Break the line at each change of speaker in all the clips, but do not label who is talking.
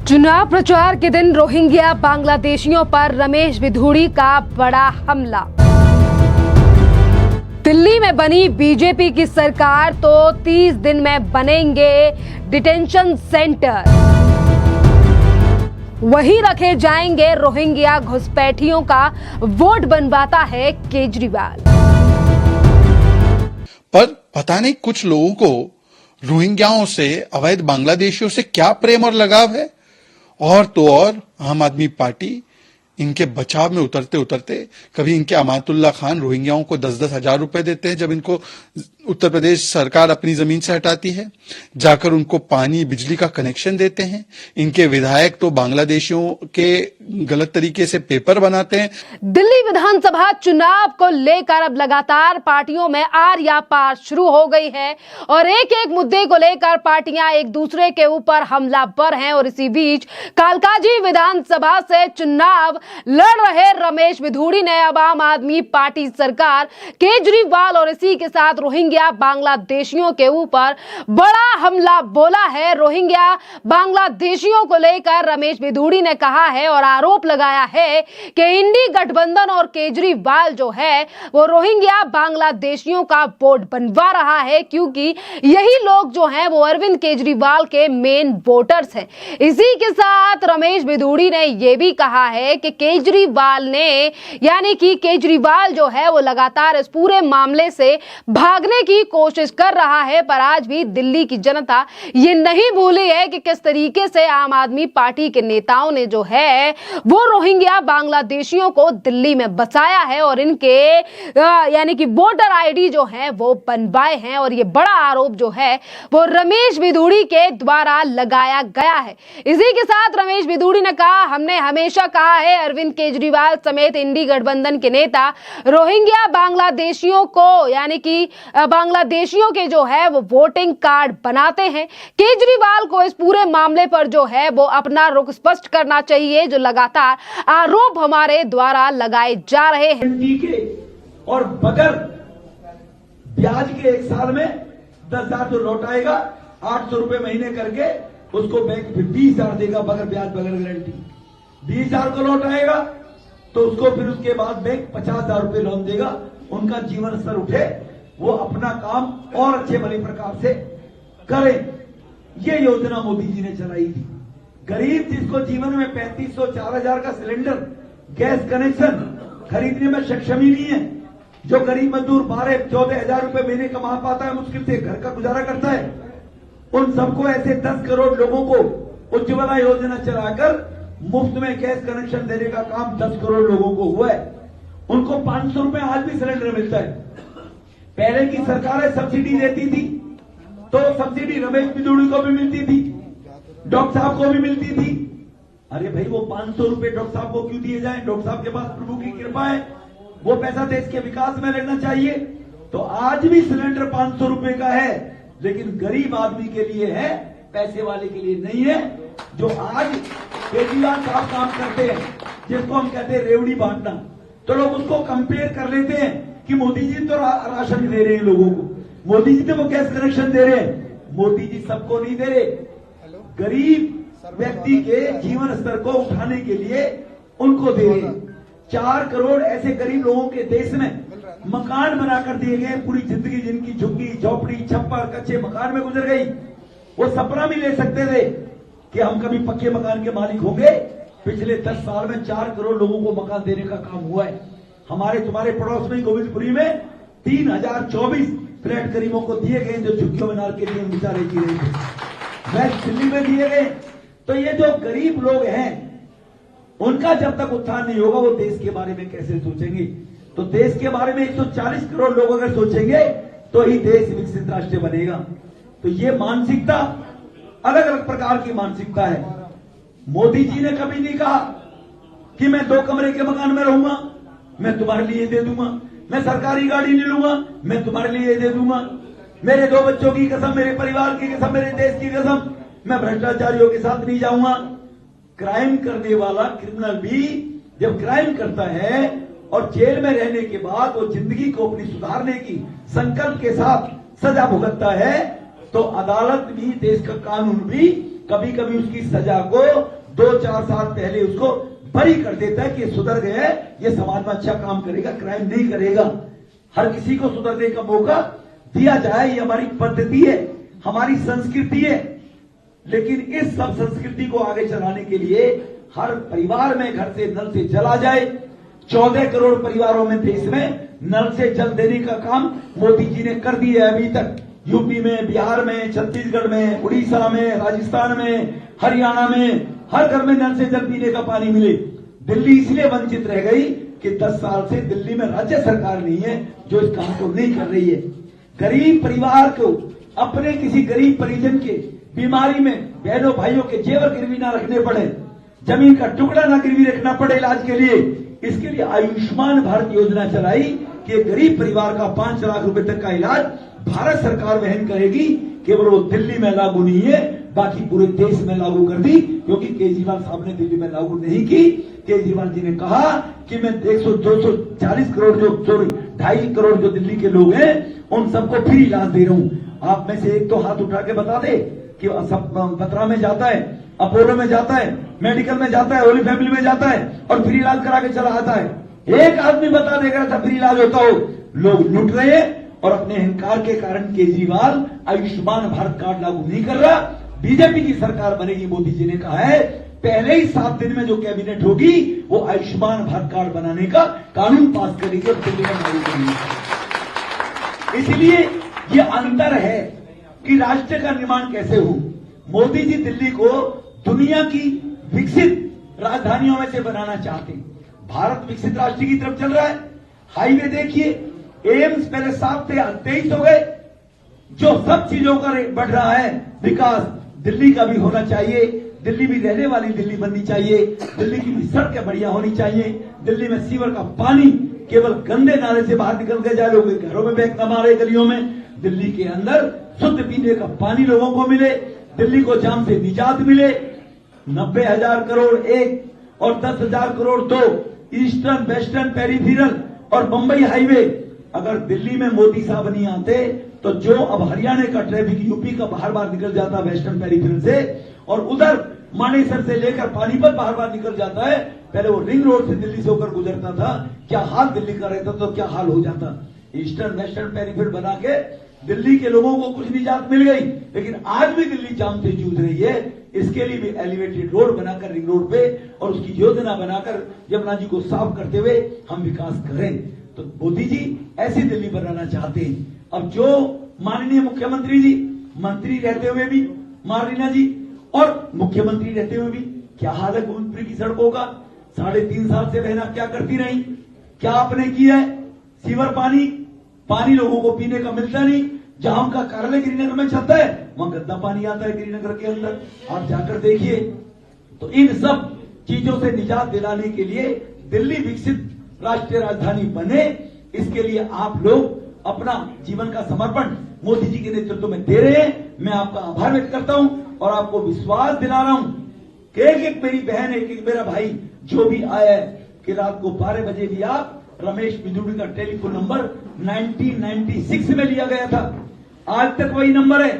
चुनाव प्रचार के दिन रोहिंग्या बांग्लादेशियों पर रमेश बिधूड़ी का बड़ा हमला। दिल्ली में बनी बीजेपी की सरकार तो 30 दिन में बनेंगे डिटेंशन सेंटर, वहीं रखे जाएंगे रोहिंग्या घुसपैठियों का वोट बनवाता है केजरीवाल।
पर पता नहीं कुछ लोगों को रोहिंग्याओं से, अवैध बांग्लादेशियों से क्या प्रेम और लगाव है। और तो और आम आदमी पार्टी इनके बचाव में उतरते उतरते कभी इनके अमातुल्ला खान रोहिंग्याओं को 10-10 हजार रुपए देते हैं जब इनको उत्तर प्रदेश सरकार अपनी जमीन से हटाती है, जाकर उनको पानी बिजली का कनेक्शन देते हैं। इनके विधायक तो बांग्लादेशियों के गलत तरीके से पेपर बनाते हैं।
दिल्ली विधानसभा चुनाव को लेकर अब लगातार पार्टियों में आर या पार शुरू हो गई है और एक एक मुद्दे को लेकर पार्टियां एक दूसरे के ऊपर हमलावर हैं। और इसी बीच कालकाजी विधानसभा से चुनाव लड़ रहे रमेश बिधूड़ी ने अब आम आदमी पार्टी सरकार, केजरीवाल और इसी के साथ रोहिंग्या बांग्लादेशियों के ऊपर बड़ा हमला बोला है। रोहिंग्या बांग्लादेशियों को लेकर रमेश बिधूड़ी ने कहा है और आरोप लगाया है कि इंडी गठबंधन और केजरीवाल जो है वो रोहिंग्या बांग्लादेशियों का वोट बनवा रहा है, क्योंकि यही लोग जो हैं वो अरविंद केजरीवाल के मेन वोटर्स हैं। इसी के साथ रमेश बिधूड़ी ने यह भी कहा है कि केजरीवाल ने, यानी कि केजरीवाल जो है वो लगातार इस पूरे मामले से भागने की कोशिश कर रहा है, पर आज भी दिल्ली की जनता ये नहीं भूली है कि किस तरीके से आम आदमी पार्टी के नेताओं ने जो है वो रोहिंग्या बांग्लादेशियों को दिल्ली में बसाया है और इनके यानी कि वोटर आईडी जो है वो बनवाए हैं। और ये बड़ा आरोप जो है वो रमेश बिधूड़ी के द्वारा लगाया गया है। इसी के साथ रमेश बिधूड़ी ने कहा, हमने हमेशा कहा है अरविंद केजरीवाल समेत इंडी गठबंधन के नेता रोहिंग्या बांग्लादेशियों को, यानी कि बांग्लादेशियों के जो है वो वोटिंग कार्ड बनाते हैं। केजरीवाल को इस पूरे मामले पर जो है वो अपना रुख स्पष्ट करना चाहिए, जो लगातार आरोप हमारे द्वारा लगाए जा रहे हैं।
और बगैर ब्याज के एक साल में 10,000 तो लौटाएगा, 800 रुपए महीने करके उसको बैंक फिर 20,000 देगा बगैर ब्याज बगैर गारंटी। 20,000 को लौटाएगा तो उसको फिर उसके बाद बैंक 50,000 रुपए लोन देगा। उनका जीवन स्तर उठे, वो अपना काम और अच्छे भली प्रकार से करें। ये योजना मोदी जी ने चलाई थी। गरीब जिसको जीवन में 3,500 4,000 का सिलेंडर गैस कनेक्शन खरीदने में सक्षम ही नहीं है, जो गरीब मजदूर 12-14 हजार रुपए महीने कमा पाता है, मुश्किल से घर का गुजारा करता है, उन सबको ऐसे 10 करोड़ लोगों को उज्ज्वला योजना चलाकर मुफ्त में गैस कनेक्शन देने का काम 10 करोड़ लोगों को हुआ है। उनको 500 रुपए आज भी सिलेंडर मिलता है। पहले की सरकारें सब्सिडी देती थी तो सब्सिडी रमेश बिधूड़ी को भी मिलती थी, डॉक्टर साहब को भी मिलती थी। अरे भाई, वो 500 रुपए डॉक्टर साहब को क्यों दिए जाए? डॉक्टर साहब के पास प्रभु की कृपा है, वो पैसा देश के विकास में लगना चाहिए। तो आज भी सिलेंडर 500 रुपए का है, लेकिन गरीब आदमी के लिए है, पैसे वाले के लिए नहीं है। जो आज केजरीवाल साहब काम करते हैं, जिसको हम कहते हैं रेवड़ी बांटना, तो लोग उसको कंपेयर कर लेते हैं कि मोदी जी तो राशन दे रहे हैं लोगों को, मोदी जी तो वो गैस कनेक्शन दे रहे हैं। मोदी जी सबको नहीं दे रहे, गरीब व्यक्ति के जीवन स्तर को उठाने के लिए उनको दे रहे हैं। 4 करोड़ ऐसे गरीब लोगों के देश में मकान बनाकर दिए गए। पूरी जिंदगी जिनकी झुग्गी झोपड़ी छप्पर कच्चे मकान में गुजर गई, वो सपना भी ले सकते थे कि हम कभी पक्के मकान के मालिक होंगे। पिछले 10 साल में 4 करोड़ लोगों को मकान देने का काम हुआ है। हमारे तुम्हारे पड़ोस में गोविंदपुरी में 3024 फ्लैट गरीबों को दिए गए, जो झुग्गियों में नाल के लिए बेचारे जी रहे थे। वेस्ट दिल्ली में दिए गए। तो ये जो गरीब लोग हैं, उनका जब तक उत्थान नहीं होगा, वो देश के बारे में कैसे सोचेंगे? तो देश के बारे में 140 करोड़ लोग अगर सोचेंगे तो ही देश विकसित राष्ट्र बनेगा। तो ये मानसिकता अलग अलग प्रकार की मानसिकता है। मोदी जी ने कभी नहीं कहा कि मैं 2 कमरे के मकान में रहूंगा, मैं तुम्हारे लिए दे दूंगा, मैं सरकारी गाड़ी नहीं लूंगा, मैं तुम्हारे लिए दे दूंगा, मेरे 2 बच्चों की कसम, मेरे परिवार की कसम, मेरे देश की कसम, मैं भ्रष्टाचारियों के साथ नहीं जाऊंगा। क्राइम करने वाला क्रिमिनल भी जब क्राइम करता है और जेल में रहने के बाद वो जिंदगी को अपनी सुधारने की संकल्प के साथ सजा भुगतता है, तो अदालत भी, देश का कानून भी कभी कभी उसकी सजा को 2-4 साल पहले उसको बरी कर देता है कि सुधर गया है, ये समाज में अच्छा काम करेगा, क्राइम नहीं करेगा। हर किसी को सुधरने का मौका दिया जाए, ये हमारी पद्धति है, हमारी संस्कृति है। लेकिन इस सब संस्कृति को आगे चलाने के लिए हर परिवार में घर से नल से जल आ जाए। 14 करोड़ परिवारों में देश में नल से जल देने का काम मोदी जी ने कर दिया है अभी तक। यूपी में, बिहार में, छत्तीसगढ़ में, उड़ीसा में, राजस्थान में, हरियाणा में हर घर में नल से जल पीने का पानी मिले। दिल्ली इसलिए वंचित रह गई कि 10 साल से दिल्ली में राज्य सरकार नहीं है जो इस काम को नहीं कर रही है। गरीब परिवार को अपने किसी गरीब परिजन के बीमारी में बहनों भाइयों के जेवर गिरवी ना रखने पड़े, जमीन का टुकड़ा ना गिरवी रखना पड़े इलाज के लिए, इसके लिए आयुष्मान भारत योजना चलाई कि गरीब परिवार का 5 लाख रुपए तक का इलाज भारत सरकार वहन करेगी। केवल वो दिल्ली में लागू नहीं है, बाकी पूरे देश में लागू कर दी, क्योंकि केजरीवाल साहब ने दिल्ली में लागू नहीं की। केजरीवाल जी ने कहा कि मैं 240 करोड़ जो 2.5 करोड़ जो दिल्ली के लोग हैं उन सबको फ्री इलाज दे रहा हूं। आप में से एक तो हाथ उठा के बता दे कि सब बत्रा में जाता है, अपोलो में जाता है, मेडिकल में जाता है, होली फैमिली में जाता है और फ्री इलाज करा के चला आता है। एक आदमी बता देगा ऐसा फ्री इलाज होता हो। लोग लुट रहे हैं और अपने अहंकार के कारण केजरीवाल आयुष्मान भारत कार्ड लागू नहीं कर रहा। बीजेपी की सरकार बनेगी, मोदी जी ने कहा है पहले ही 7 दिन में जो कैबिनेट होगी वो आयुष्मान भारत कार्ड बनाने का कानून पास करेगी और दिल्ली में लागू करेगी। इसलिए ये अंतर है कि राष्ट्र का निर्माण कैसे हो। मोदी जी दिल्ली को दुनिया की विकसित राजधानियों में से बनाना चाहते हैं। भारत विकसित राष्ट्र की तरफ चल रहा है। हाईवे देखिए, एम्स पहले 7 थे, 23 हो गए। जो सब चीजों का रेट बढ़ रहा है, विकास दिल्ली का भी होना चाहिए। दिल्ली भी रहने वाली दिल्ली बननी चाहिए। दिल्ली की भी सड़कें बढ़िया होनी चाहिए। दिल्ली में सीवर का पानी केवल गंदे नाले से बाहर निकल के जाए, लोग घरों में बैग न मारे गलियों में। दिल्ली के अंदर शुद्ध पीने का पानी लोगों को मिले। दिल्ली को जाम से निजात मिले। 90,000 करोड़ एक और 10,000 करोड़ 2, ईस्टर्न वेस्टर्न पेरिफेरल और बंबई हाईवे। अगर दिल्ली में मोदी साहब नहीं आते तो जो अब हरियाणा का ट्रैफिक यूपी का बाहर बाहर निकल जाता वेस्टर्न पेरिफेरल से, और उधर मानेसर से लेकर पानीपत बाहर बाहर निकल जाता है। पहले वो रिंग रोड से दिल्ली से होकर गुजरता था, क्या हाल दिल्ली का रहता तो क्या हाल हो जाता। ईस्टर्न वेस्टर्न पेरिफेरल बना के दिल्ली के लोगों को कुछ निजात मिल गई, लेकिन आज भी दिल्ली जाम से जूझ रही है। इसके लिए भी एलिवेटेड रोड बनाकर रिंग रोड पे और उसकी योजना बनाकर यमुना जी को साफ करते हुए हम विकास करें। तो मोदी जी ऐसी दिल्ली बनाना चाहते हैं। अब जो माननीय मुख्यमंत्री जी मंत्री रहते हुए भी, मारिना जी और मुख्यमंत्री रहते हुए भी क्या हाल है गोविंदपुर की सड़कों का। 3.5 साल से बहना क्या करती रही, क्या आपने किया है। सीवर पानी लोगों को पीने का मिलता नहीं। जहां उनका कार्यालय गिरिनगर में चलता है वहां गंदा पानी आता है गिरिनगर के अंदर, आप जाकर देखिए। तो इन सब चीजों से निजात दिलाने के लिए दिल्ली विकसित राष्ट्रीय राजधानी बने, इसके लिए आप लोग अपना जीवन का समर्पण मोदी जी के नेतृत्व में दे रहे हैं। मैं आपका आभार व्यक्त करता हूं और आपको विश्वास दिला रहा हूं कि एक मेरी बहन, एक मेरा भाई जो भी आया है कि रात को 12 बजे भी आप रमेश बिधूड़ी का टेलीफोन नंबर 1996 में लिया गया था, आज तक वही नंबर है।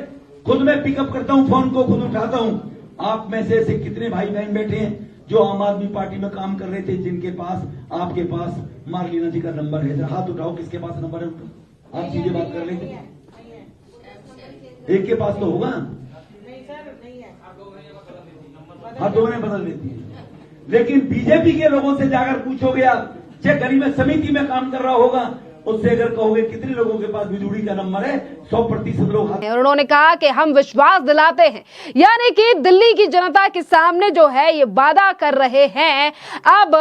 खुद मैं पिकअप करता हूं, फोन को खुद उठाता हूं। आप में से ऐसे कितने भाई बहन बैठे हैं जो आम आदमी पार्टी में काम कर रहे थे, जिनके पास आपके पास मार्लिना जी का नंबर है? जरा हाथ उठाओ, किसके पास नंबर है उनका? आप सीधे बात कर लेते। एक के पास तो होगा, हाँ 2 ने बदल देती है। लेकिन बीजेपी के लोगों से जाकर पूछोगे आप, चाहे गरीब समिति में काम कर रहा होगा, उससे अगर कहोगे कितने लोगों के पास बिजूड़ी का नंबर है, 100% लोग हाथ।
उन्होंने कहा कि हम विश्वास दिलाते हैं, यानी कि दिल्ली की जनता के सामने जो है ये वादा कर रहे हैं अब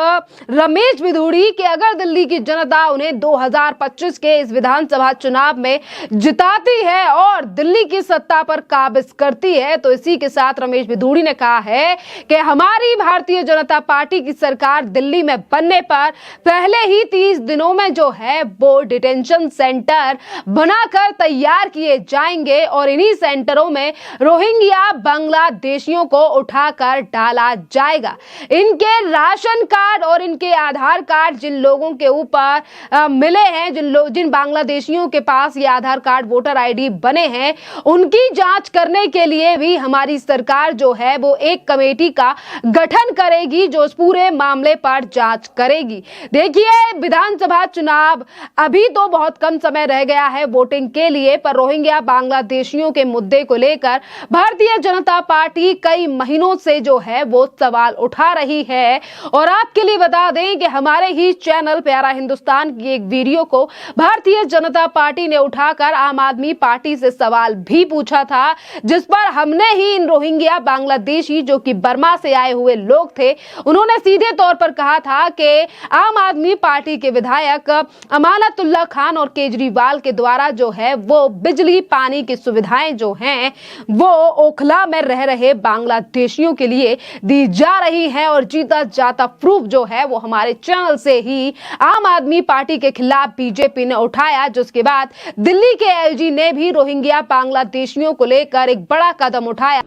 रमेश बिधूड़ी कि अगर दिल्ली की जनता उन्हें 2025 के इस विधानसभा चुनाव में जिताती है और दिल्ली की सत्ता पर काबिज करती है, तो इसी के साथ रमेश बिधूड़ी ने कहा है कि हमारी भारतीय जनता पार्टी की सरकार दिल्ली में बनने पर पहले ही 30 दिनों में जो है वो वो डिटेंशन सेंटर बनाकर तैयार किए जाएंगे और इन्हीं सेंटरों में रोहिंग्या बांग्लादेशियों को उठाकर डाला जाएगा। इनके राशन कार्ड और इनके आधार कार्ड जिन लोगों के ऊपर मिले हैं, जिन बांग्लादेशियों के पास ये आधार कार्ड वोटर आईडी बने हैं, उनकी जांच करने के लिए भी हमारी सरकार जो है वो एक कमेटी का गठन करेगी जो इस पूरे मामले पर जांच करेगी। देखिए, विधानसभा चुनाव अभी तो बहुत कम समय रह गया है वोटिंग के लिए, पर रोहिंग्या बांग्लादेशियों के मुद्दे को लेकर भारतीय जनता पार्टी कई महीनों से जो है वो सवाल उठा रही है। और आपके लिए बता दें कि हमारे ही चैनल प्यारा हिंदुस्तान की एक वीडियो को भारतीय जनता पार्टी ने उठाकर आम आदमी पार्टी से सवाल भी पूछा था, जिस पर हमने ही इन रोहिंग्या बांग्लादेशी जो कि बर्मा से आए हुए लोग थे, उन्होंने सीधे तौर पर कहा था कि आम आदमी पार्टी के विधायक अमानतुल्लाह खान और केजरीवाल के द्वारा जो है वो बिजली पानी की सुविधाएं जो हैं वो ओखला में रह रहे बांग्लादेशियों के लिए दी जा रही हैं और जीता जाता प्रूफ जो है वो हमारे चैनल से ही आम आदमी पार्टी के खिलाफ बीजेपी ने उठाया, जिसके बाद दिल्ली के एलजी ने भी रोहिंग्या बांग्लादेशियों को लेकर एक बड़ा कदम उठाया।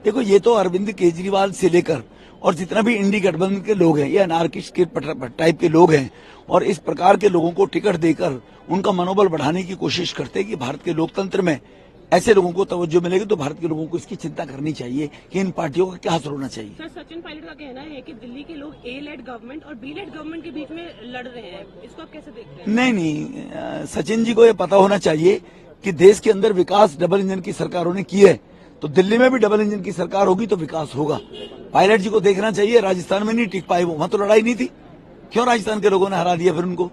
देखो, ये तो अरविंद केजरीवाल से लेकर और जितना भी इंडी गठबंधन के लोग हैं, ये अनार्किस्ट के टाइप के लोग हैं और इस प्रकार के लोगों को टिकट देकर उनका मनोबल बढ़ाने की कोशिश करते हैं कि भारत के लोकतंत्र में ऐसे लोगों को तवज्जो मिलेगी। तो भारत के लोगों को इसकी चिंता करनी चाहिए कि इन पार्टियों का क्या असर होना चाहिए।
सर, सचिन पायलट का कहना है कि दिल्ली के लोग ए लेड गवर्नमेंट और बी लेड गवर्नमेंट के बीच में लड़ रहे हैं, इसको आप कैसे देखते हैं?
नहीं, सचिन जी को ये पता होना चाहिए कि देश के अंदर विकास डबल इंजन की सरकारों ने की है, तो दिल्ली में भी डबल इंजन की सरकार होगी तो विकास होगा। पायलट जी को देखना चाहिए, राजस्थान में नहीं टिक पाए वो, वहां तो लड़ाई नहीं थी, क्यों राजस्थान के लोगों ने हरा दिया, फिर उनको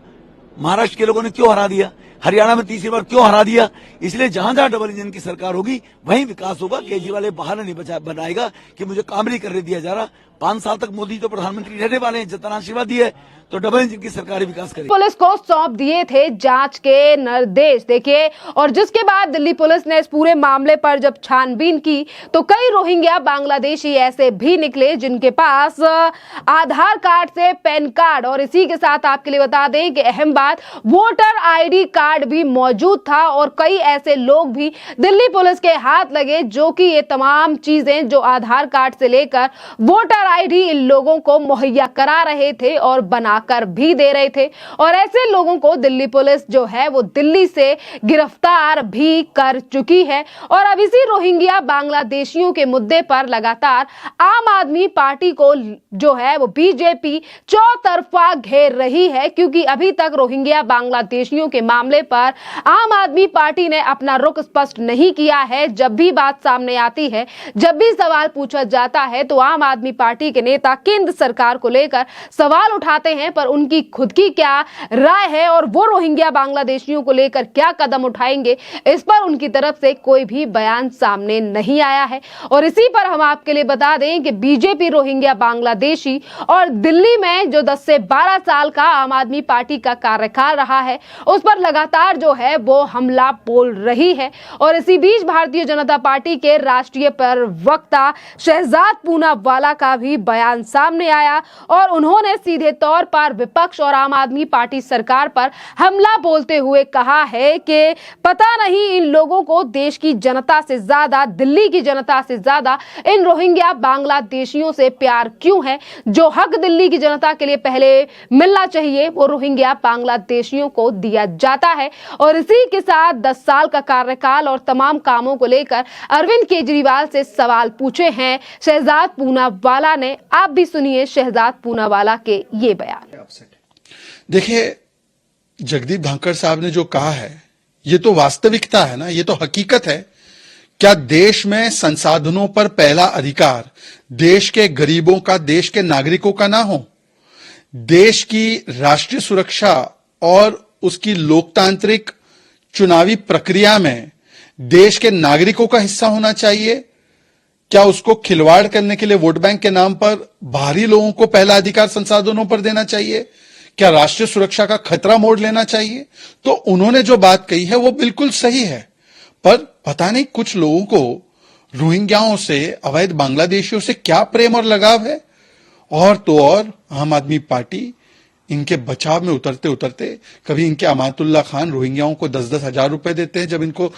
महाराष्ट्र के लोगों ने क्यों हरा दिया, हरियाणा में तीसरी बार क्यों हरा दिया। इसलिए जहां जहां डबल इंजन की सरकार होगी वहीं विकास होगा। केजरीवाल बहाना नहीं बनाएगा कि मुझे काम नहीं करने दिया जा रहा। 5 साल तक मोदी तो प्रधानमंत्री रहने वाले हैं, जितना आशीर्वाद दिया है, तो डबल इंजन की सरकार विकास करेगी।
पुलिस को सौंप दिए थे जांच के निर्देश, देखिए, और जिसके बाद दिल्ली पुलिस ने इस पूरे मामले पर जब छानबीन की तो कई रोहिंग्या बांग्लादेशी ऐसे भी निकले जिनके पास आधार कार्ड से पैन कार्ड और इसी के साथ आपके लिए बता दें कि अहम बात, वोटर आईडी कार्ड भी मौजूद था और कई ऐसे लोग भी दिल्ली पुलिस के हाथ लगे जो कि ये तमाम चीजें जो आधार कार्ड से लेकर वोटर आईडी इन लोगों को मुहैया करा रहे थे और बनाकर भी दे रहे थे। और ऐसे लोगों को दिल्ली पुलिस जो है वो दिल्ली से गिरफ्तार भी कर चुकी है। और अब इसी रोहिंग्या बांग्लादेशियों के मुद्दे पर लगातार आम आदमी पार्टी को जो है वो बीजेपी चौतरफा घेर रही है, क्योंकि अभी तक रोहिंग्या बांग्लादेशियों के मामले पर आम आदमी पार्टी ने अपना रुख स्पष्ट नहीं किया है। जब भी बात सामने आती है, जब भी सवाल पूछा जाता है तो आम आदमी पार्टी के नेता केंद्र सरकार को लेकर सवाल उठाते हैं, पर उनकी खुद की क्या राय है और वो रोहिंग्या बांग्लादेशियों को लेकर क्या कदम उठाएंगे, इस पर उनकी तरफ से कोई भी बयान सामने नहीं आया है। और इसी पर हम आपके लिए बता दें कि बीजेपी रोहिंग्या बांग्लादेशी और दिल्ली में जो 10 से 12 साल का आम आदमी पार्टी का कार्यकाल रहा है उस पर लगातार जो है वो हमला बोल रही है। और इसी बीच भारतीय जनता पार्टी के राष्ट्रीय प्रवक्ता शहजाद पूनावाला का भी बयान सामने आया और उन्होंने सीधे तौर पर विपक्ष और आम आदमी पार्टी सरकार पर हमला बोलते हुए कहा है कि पता नहीं इन लोगों को देश की जनता से ज्यादा, दिल्ली की जनता से ज्यादा इन रोहिंग्या बांग्लादेशियों से प्यार क्यों है। जो हक दिल्ली की जनता के लिए पहले मिलना चाहिए वो रोहिंग्या बांग्लादेशियों को दिया जाता है। और इसी के साथ 10 साल का कार्यकाल और तमाम कामों को लेकर अरविंद केजरीवाल से सवाल पूछे हैं शहजाद पूनावाला ने। आप भी सुनिए शहजाद पूनावाला के ये बयान।
देखिए, जगदीप धनखड़ साहब ने जो कहा है ये तो वास्तविकता है ना, ये तो हकीकत है। क्या देश में संसाधनों पर पहला अधिकार देश के गरीबों का, देश के नागरिकों का ना हो? देश की राष्ट्रीय सुरक्षा और उसकी लोकतांत्रिक चुनावी प्रक्रिया में देश के नागरिकों का हिस्सा होना चाहिए? क्या उसको खिलवाड़ करने के लिए वोट बैंक के नाम पर बाहरी लोगों को पहला अधिकार संसाधनों पर देना चाहिए? क्या राष्ट्रीय सुरक्षा का खतरा मोड़ लेना चाहिए? तो उन्होंने जो बात कही है वो बिल्कुल सही है, पर पता नहीं कुछ लोगों को रोहिंग्याओं से, अवैध बांग्लादेशियों से क्या प्रेम और लगाव है। और तो और आम आदमी पार्टी इनके बचाव में उतरते उतरते कभी इनके अमातुल्ला खान रोहिंग्याओं को 10-10 हजार रुपए देते हैं जब इनको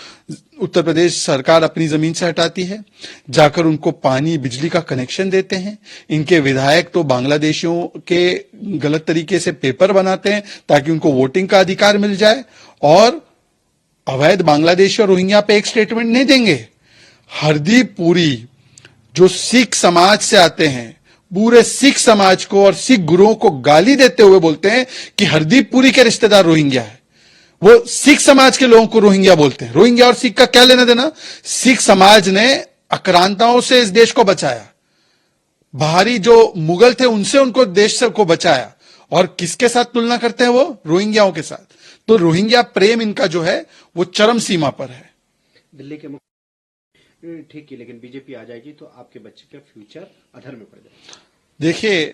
उत्तर प्रदेश सरकार अपनी जमीन से हटाती है, जाकर उनको पानी बिजली का कनेक्शन देते हैं। इनके विधायक तो बांग्लादेशियों के गलत तरीके से पेपर बनाते हैं ताकि उनको वोटिंग का अधिकार मिल जाए, और अवैध बांग्लादेशी और रोहिंग्या पे एक स्टेटमेंट नहीं देंगे। हरदीप पुरी जो सिख समाज से आते हैं, पूरे सिख समाज को और सिख गुरुओं को गाली देते हुए बोलते हैं कि हरदीप पुरी के रिश्तेदार रोहिंग्या है। वो सिख समाज के लोगों को रोहिंग्या बोलते हैं। रोहिंग्या और सिख का क्या लेना देना? सिख समाज ने आक्रांताओं से इस देश को बचाया, बाहरी जो मुगल थे उनसे उनको देश से को बचाया, और किसके साथ तुलना करते हैं वो? रोहिंग्याओं के साथ। तो रोहिंग्या प्रेम इनका जो है वो चरम सीमा पर है।
दिल्ली के ठीक है, लेकिन बीजेपी आ जाएगी तो आपके बच्चे का फ्यूचर अधर में पड़ जाएगा।
देखिए,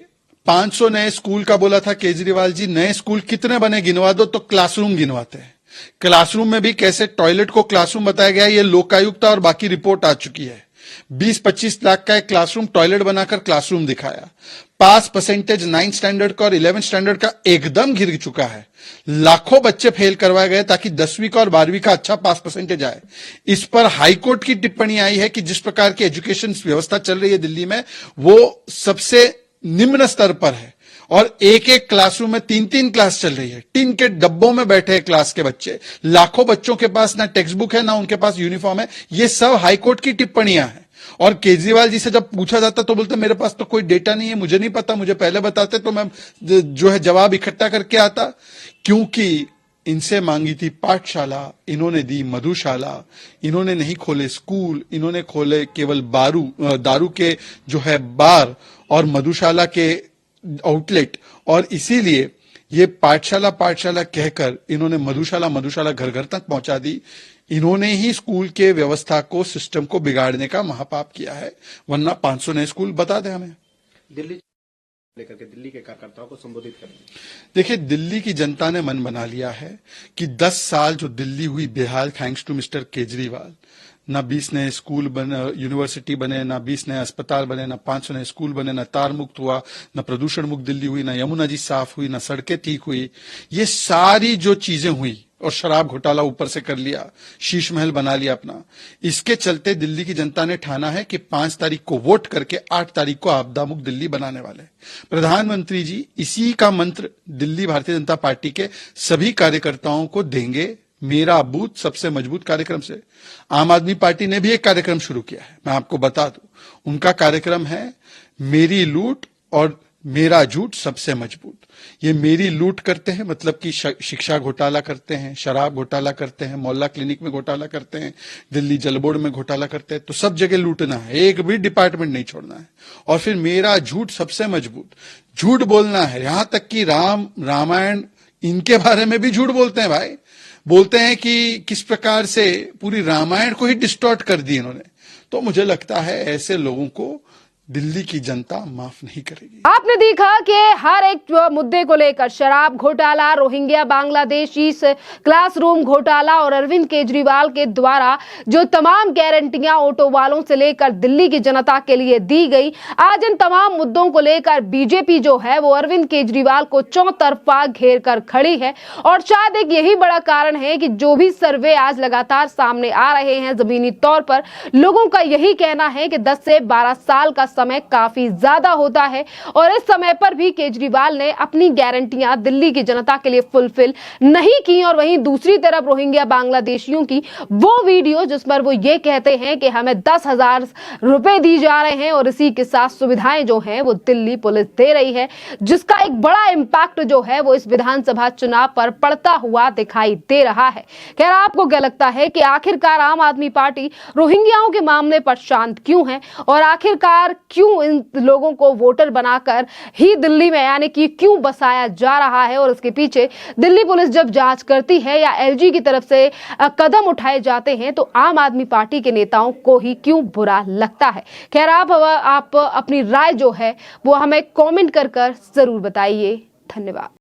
500 नए स्कूल का बोला था केजरीवाल जी। नए स्कूल कितने बने गिनवा दो, तो क्लासरूम गिनवाते हैं। क्लासरूम में भी कैसे टॉयलेट को क्लासरूम बताया गया, ये लोकायुक्त और बाकी रिपोर्ट आ चुकी है। 20-25 लाख का एक क्लासरूम टॉयलेट बनाकर क्लासरूम दिखाया। पास परसेंटेज 9th स्टैंडर्ड का और 11th स्टैंडर्ड का एकदम गिर चुका है। लाखों बच्चे फेल करवाए गए ताकि 10वीं का और 12वीं का अच्छा पास परसेंटेज आए। इस पर हाईकोर्ट की टिप्पणी आई है कि जिस प्रकार की एजुकेशन व्यवस्था चल रही है दिल्ली में, वो सबसे निम्न स्तर पर है, और एक एक क्लासरूम में 3-3 क्लास चल रही है। टिन के डब्बों में बैठे हैं क्लास के बच्चे। लाखों बच्चों के पास ना टेक्स्ट बुक है, ना उनके पास यूनिफॉर्म है। ये सब हाईकोर्ट की टिप्पणियां हैं। और केजरीवाल जी से जब पूछा जाता तो बोलते मेरे पास तो कोई डेटा नहीं है, मुझे नहीं पता, मुझे पहले बताते तो मैं जो है जवाब इकट्ठा करके आता। क्योंकि इनसे मांगी थी पाठशाला, इन्होंने दी मधुशाला। इन्होंने नहीं खोले स्कूल, इन्होंने खोले केवल दारू के जो है बार और मधुशाला के आउटलेट। और इसीलिए ये पाठशाला कहकर इन्होंने मधुशाला घर घर तक पहुंचा दी। इन्होंने ही स्कूल के व्यवस्था को, सिस्टम को बिगाड़ने का महापाप किया है, वरना 500 नए स्कूल बता दें हमें।
दिल्ली लेकर के दिल्ली के कार्यकर्ताओं को संबोधित करें।
देखिए, दिल्ली की जनता ने मन बना लिया है कि 10 साल जो दिल्ली हुई बेहाल, थैंक्स टू मिस्टर केजरीवाल, ना 20 नए स्कूल बने, यूनिवर्सिटी बने, ना 20 नए अस्पताल बने, ना 500 नए स्कूल बने, ना तार मुक्त हुआ, ना प्रदूषण मुक्त दिल्ली हुई, ना यमुना जी साफ हुई, ना सड़कें ठीक हुई। ये सारी जो चीजें हुई, और शराब घोटाला ऊपर से कर लिया, शीश महल बना लिया अपना। इसके चलते दिल्ली की जनता ने ठाना है कि 5 तारीख को वोट करके 8 तारीख को आपदा मुक्त दिल्ली बनाने वाले। प्रधानमंत्री जी इसी का मंत्र दिल्ली भारतीय जनता पार्टी के सभी कार्यकर्ताओं को देंगे, मेरा बूथ सबसे मजबूत कार्यक्रम से। आम आदमी पार्टी ने भी एक कार्यक्रम शुरू किया है, मैं आपको बता दूं। उनका कार्यक्रम है मेरी लूट और मेरा झूठ सबसे मजबूत। ये मेरी लूट करते हैं, मतलब कि शिक्षा घोटाला करते हैं, शराब घोटाला करते हैं, मोहल्ला क्लिनिक में घोटाला करते हैं, दिल्ली जल बोर्ड में घोटाला करते हैं। तो सब जगह लूटना है, एक भी डिपार्टमेंट नहीं छोड़ना है। और फिर मेरा झूठ सबसे मजबूत, झूठ बोलना है। यहां तक कि रामायण इनके बारे में भी झूठ बोलते हैं भाई। बोलते हैं कि किस प्रकार से पूरी रामायण को ही डिस्टॉर्ट कर दी इन्होंने। तो मुझे लगता है ऐसे लोगों को दिल्ली की जनता माफ नहीं करेगी।
आपने देखा कि हर एक मुद्दे को लेकर, शराब घोटाला, रोहिंग्या बांग्लादेशी क्लासरूम घोटाला और अरविंद केजरीवाल के द्वारा जो तमाम गारंटियां ऑटो वालों से लेकर दिल्ली की जनता के लिए दी गई, आज इन तमाम मुद्दों को लेकर बीजेपी जो है वो अरविंद केजरीवाल को चौतरफा घेर कर खड़ी है। और शायद एक यही बड़ा कारण है कि जो भी सर्वे आज लगातार सामने आ रहे हैं, जमीनी तौर पर लोगों का यही कहना है कि 10 से 12 साल का समय काफी ज्यादा होता है, और इस समय पर भी केजरीवाल ने अपनी गारंटियां दिल्ली की जनता के लिए फुलफिल नहीं की। और वहीं दूसरी तरफ रोहिंग्या बांग्लादेशियों की वो वीडियो जिस पर वो ये कहते हैं कि हमें 10,000 रुपए दी जा रहे हैं और इसी के साथ सुविधाएं जो हैं वो दिल्ली पुलिस दे रही है, जिसका एक बड़ा इंपैक्ट जो है वो इस विधानसभा चुनाव पर पड़ता हुआ दिखाई दे रहा है। खैर, आपको क्या लगता है कि आखिरकार आम आदमी पार्टी रोहिंग्याओं के मामले पर शांत क्यों है, और आखिरकार क्यों इन लोगों को वोटर बनाकर ही दिल्ली में यानी कि क्यों बसाया जा रहा है, और इसके पीछे दिल्ली पुलिस जब जांच करती है या एलजी की तरफ से कदम उठाए जाते हैं तो आम आदमी पार्टी के नेताओं को ही क्यों बुरा लगता है। खैर, आप अपनी राय जो है वो हमें कमेंट कर जरूर बताइए। धन्यवाद।